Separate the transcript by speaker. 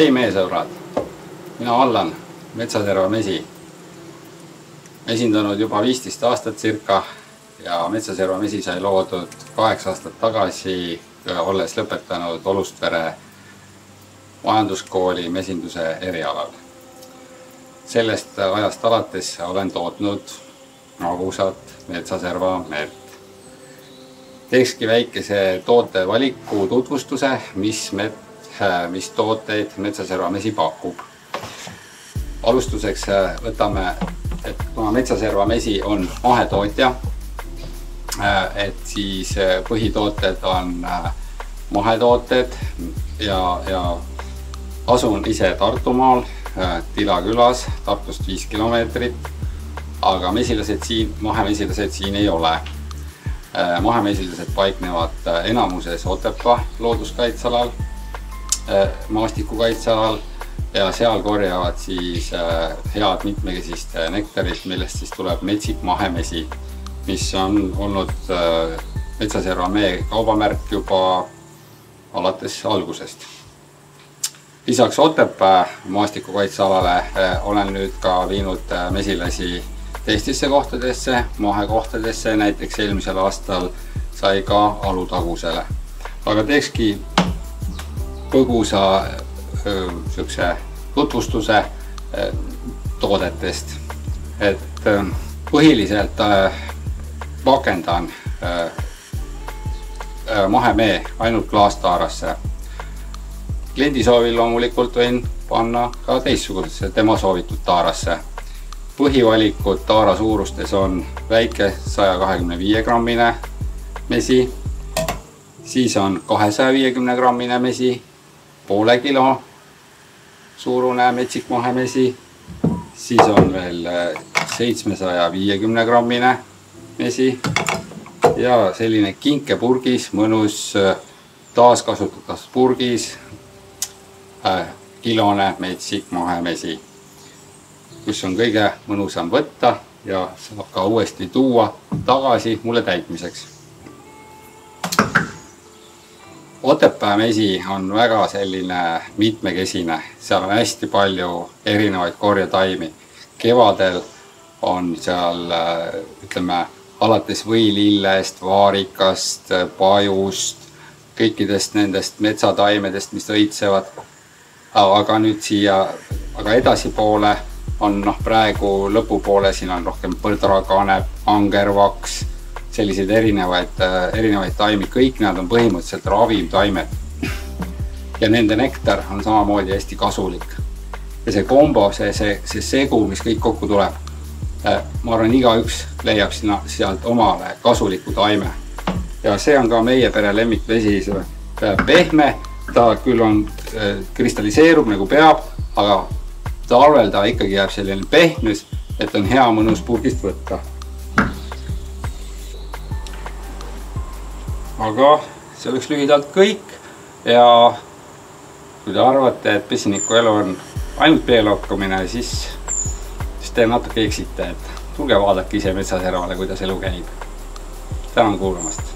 Speaker 1: Hei meesõbrad, mina Allan, Metsaserva Mesi. Esindanud juba 15 aastat circa ja Metsaserva Mesi sai loodud 8 aastat tagasi, olles lõpetanud Olustvere majanduskooli mesinduse erialal. Sellest ajast alates olen tootnud magusat Metsaserva merd. Teekski väikese tootevaliku tutvustuse, mis tooteid Metsaserva Mesi pakub. Alustuseks võtame, et kuna Metsaserva Mesi on mahetootja, et siis põhitooted on mahetooted ja asun ise Tartumaal, Tila külas, Tartust 5 kilomeetrit, aga mahemesilased siin ei ole. Mahemesilased paiknevad enamuses Otepää looduskaitsealal, maastikukaitsealal ja seal korjavad siis head mitmekesist nektarit, millest siis tuleb metsik mahemesi, mis on olnud Metsaserva mee kaubamärk juba alates algusest. Lisaks Otepää maastikukaitsealale olen nüüd ka viinud mesilasi teistesse kohtadesse, mahekohtadesse, näiteks eelmisel aastal sai ka Alutagusele. Aga teekski põgusa tutvustuse toodetest. Et põhiliselt pakendan mahemee ainult klaastaarasse. Kliendi soovil loomulikult võin panna ka teistsugusesse tema soovitud taarasse. Põhivalikud taara suurustes on väike 125 grammine mesi, siis on 250 grammine mesi, poole kilo suurune metsik mahemesi, siis on veel 750 grammine mesi ja selline kinkepurgis, mõnus taaskasutatas purgis kilone metsik mahemesi, kus on kõige mõnusam võtta ja saab ka uuesti tuua tagasi mulle täitmiseks. Otepää mesi on väga selline mitmekesine, seal on hästi palju erinevaid korjataimi. Kevadel on seal, ütleme, alates võilillest, vaarikast, pajust, kõikidest nendest metsataimedest, mis õitsevad. Aga nüüd siia, edasipoole on praegu lõpupoole, siin on rohkem põdrakanep, angervaks, selliseid erinevaid taimi, kõik nad on põhimõtteliselt ravimtaimed. Ja nende nektar on samamoodi hästi kasulik. Ja see kombo, see segu, mis kõik kokku tuleb, ma arvan, igaüks leiab sealt omale kasuliku taime. Ja see on ka meie pere lemmikvesi, pehme, ta küll on kristalliseerub nagu peab, aga talvel ta ikkagi jääb selline pehmes, et on hea mõnus purgist võtta. Aga see oleks lühidalt kõik ja kui te arvate, et pesiniku elu on ainult peelokkamine, siis te natuke eksite, et tulge vaadake ise Metsaservale, kuidas elu käib. Tänan kuulamast!